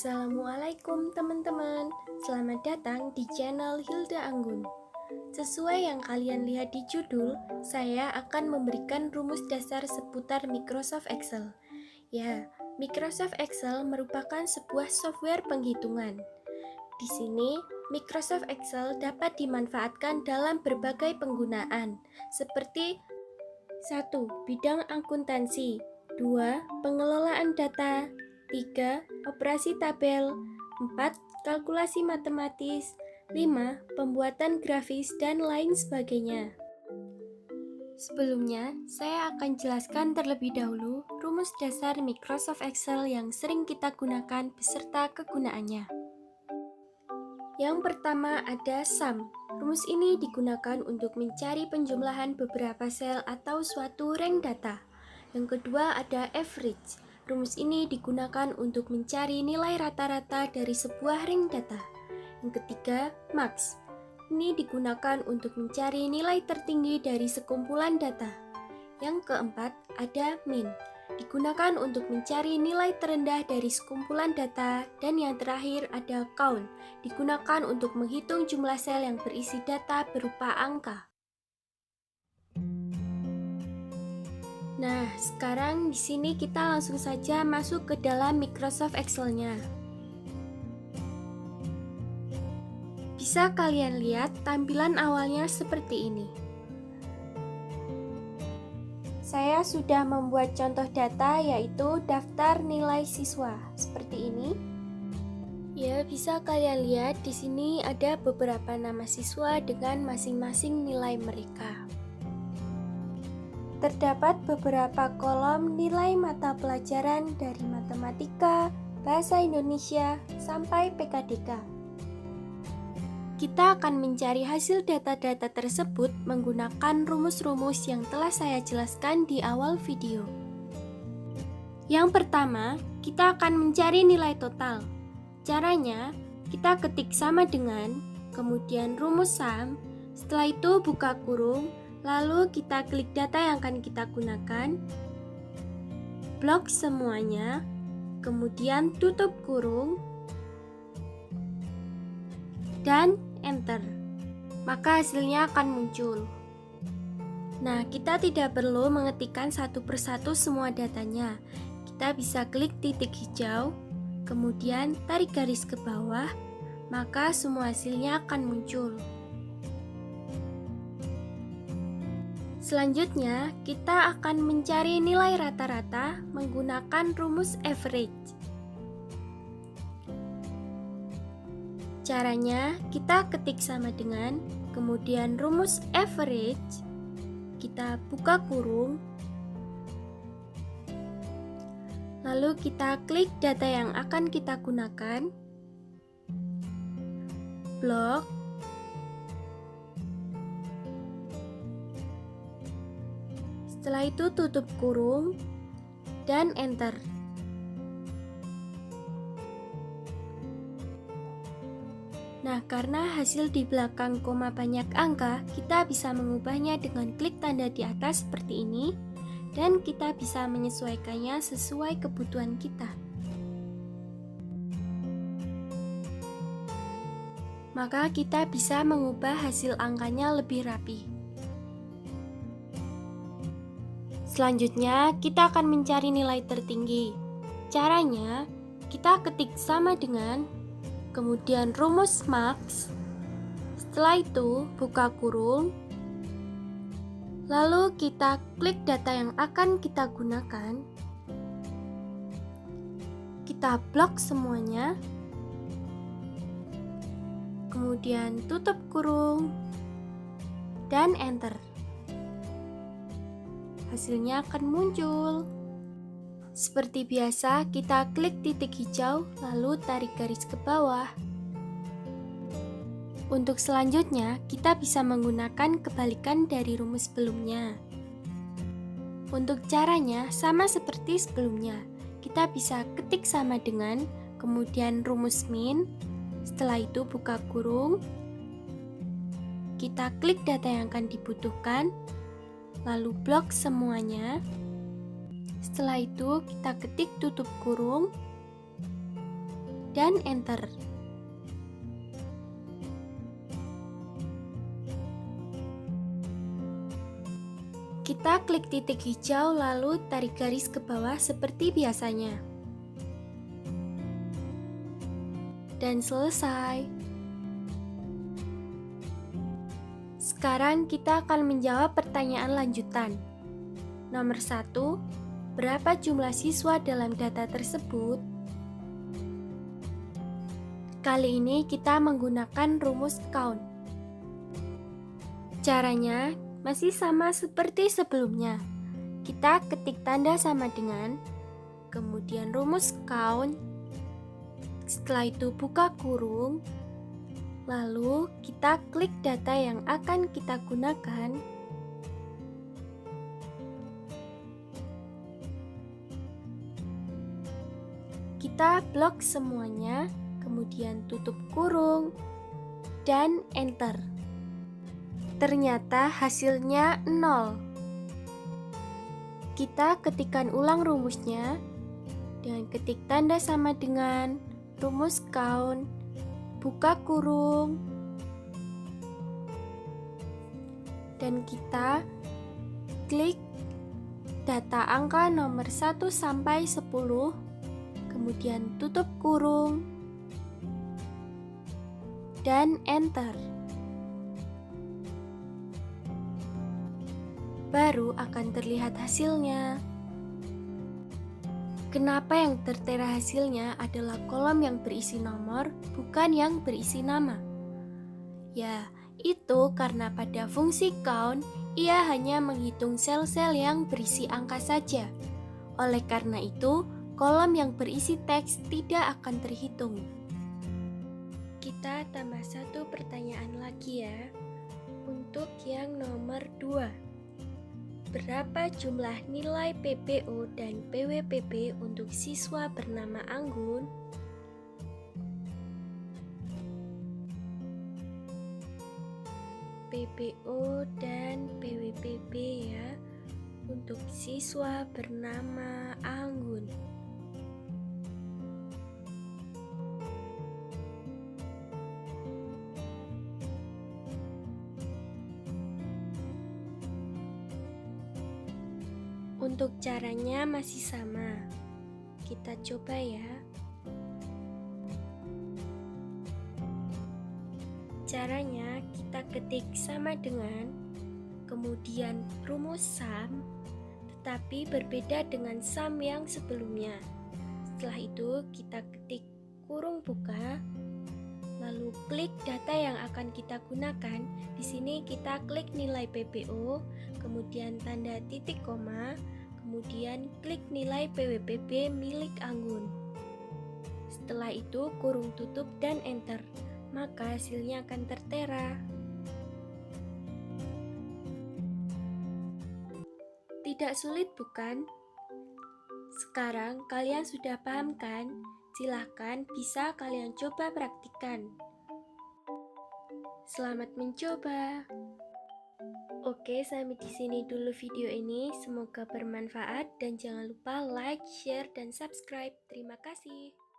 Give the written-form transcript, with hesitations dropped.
Assalamualaikum teman-teman, selamat datang di channel Hilda Anggun. Sesuai yang kalian lihat di judul, saya akan memberikan rumus dasar seputar Microsoft Excel. Ya, Microsoft Excel merupakan sebuah software penghitungan. Di sini, Microsoft Excel dapat dimanfaatkan dalam berbagai penggunaan, seperti 1. Bidang akuntansi 2. Pengelolaan data 3. Operasi tabel 4. Kalkulasi matematis 5. Pembuatan grafis dan lain sebagainya. Sebelumnya, saya akan jelaskan terlebih dahulu rumus dasar Microsoft Excel yang sering kita gunakan beserta kegunaannya. Yang pertama ada sum. Rumus ini digunakan untuk mencari penjumlahan beberapa sel atau suatu rank data. Yang kedua ada average. Rumus ini digunakan untuk mencari nilai rata-rata dari sebuah rank data. Yang ketiga, max. Ini digunakan untuk mencari nilai tertinggi dari sekumpulan data. Yang keempat, ada min. Digunakan untuk mencari nilai terendah dari sekumpulan data. Dan yang terakhir ada count. Digunakan untuk menghitung jumlah sel yang berisi data berupa angka. Nah, sekarang di sini kita langsung saja masuk ke dalam Microsoft Excel-nya. Bisa kalian lihat tampilan awalnya seperti ini. Saya sudah membuat contoh data yaitu daftar nilai siswa seperti ini. Ya, bisa kalian lihat di sini ada beberapa nama siswa dengan masing-masing nilai mereka. Terdapat beberapa kolom nilai mata pelajaran dari matematika, bahasa Indonesia, sampai PKDK. Kita akan mencari hasil data-data tersebut menggunakan rumus-rumus yang telah saya jelaskan di awal video. Yang pertama, kita akan mencari nilai total. Caranya, kita ketik sama dengan, kemudian rumus sum, setelah itu buka kurung, lalu kita klik data yang akan kita gunakan, blok semuanya, kemudian tutup kurung, dan enter. Maka hasilnya akan muncul. Nah, kita tidak perlu mengetikkan satu persatu semua datanya. Kita bisa klik titik hijau, kemudian tarik garis ke bawah, maka semua hasilnya akan muncul. Selanjutnya, kita akan mencari nilai rata-rata menggunakan rumus average. Caranya, kita ketik sama dengan, kemudian rumus average, kita buka kurung, lalu kita klik data yang akan kita gunakan, blok, setelah itu tutup kurung, dan enter. Nah, karena hasil di belakang koma banyak angka, kita bisa mengubahnya dengan klik tanda di atas seperti ini, dan kita bisa menyesuaikannya sesuai kebutuhan kita. Maka kita bisa mengubah hasil angkanya lebih rapi. Selanjutnya, kita akan mencari nilai tertinggi. Caranya, kita ketik sama dengan, kemudian rumus max, setelah itu buka kurung, lalu kita klik data yang akan kita gunakan, kita blok semuanya, kemudian tutup kurung, dan enter. Hasilnya akan muncul. Seperti biasa, kita klik titik hijau, lalu tarik garis ke bawah. Untuk selanjutnya, kita bisa menggunakan kebalikan dari rumus sebelumnya. Untuk caranya, sama seperti sebelumnya. Kita bisa ketik sama dengan, kemudian rumus min, setelah itu buka kurung, kita klik data yang akan dibutuhkan, lalu blok semuanya. Setelah itu kita ketik tutup kurung, dan enter. Kita klik titik hijau lalu tarik garis ke bawah seperti biasanya. Dan selesai. Sekarang kita akan menjawab pertanyaan lanjutan. Nomor 1, berapa jumlah siswa dalam data tersebut? Kali ini kita menggunakan rumus count. Caranya masih sama seperti sebelumnya. Kita ketik tanda sama dengan, kemudian rumus count, setelah itu buka kurung, lalu kita klik data yang akan kita gunakan. Kita blok semuanya, kemudian tutup kurung, dan enter. Ternyata hasilnya 0. Kita ketikkan ulang rumusnya dengan ketik tanda sama dengan rumus count, buka kurung, dan kita klik data angka nomor 1 sampai 10, kemudian tutup kurung, dan enter. Baru akan terlihat hasilnya. Kenapa yang tertera hasilnya adalah kolom yang berisi nomor, bukan yang berisi nama? Ya, itu karena pada fungsi count, ia hanya menghitung sel-sel yang berisi angka saja. Oleh karena itu, kolom yang berisi teks tidak akan terhitung. Kita tambah satu pertanyaan lagi ya. Untuk yang nomor 2. Berapa jumlah nilai PPO dan PWPB untuk siswa bernama Anggun? PPO dan PWPB ya, untuk siswa bernama Anggun. Untuk caranya masih sama. Kita coba ya. Caranya kita ketik sama dengan, kemudian rumus sum, tetapi berbeda dengan sum yang sebelumnya. Setelah itu kita ketik kurung buka, lalu klik data yang akan kita gunakan. Di sini kita klik nilai PPO, kemudian tanda titik koma, kemudian klik nilai PWPB milik Anggun. Setelah itu kurung tutup dan enter, maka hasilnya akan tertera. Tidak sulit bukan? Sekarang kalian sudah paham kan? Silahkan bisa kalian coba praktikkan. Selamat mencoba. Oke, sampai di sini dulu video ini. Semoga bermanfaat dan jangan lupa like, share, dan subscribe. Terima kasih.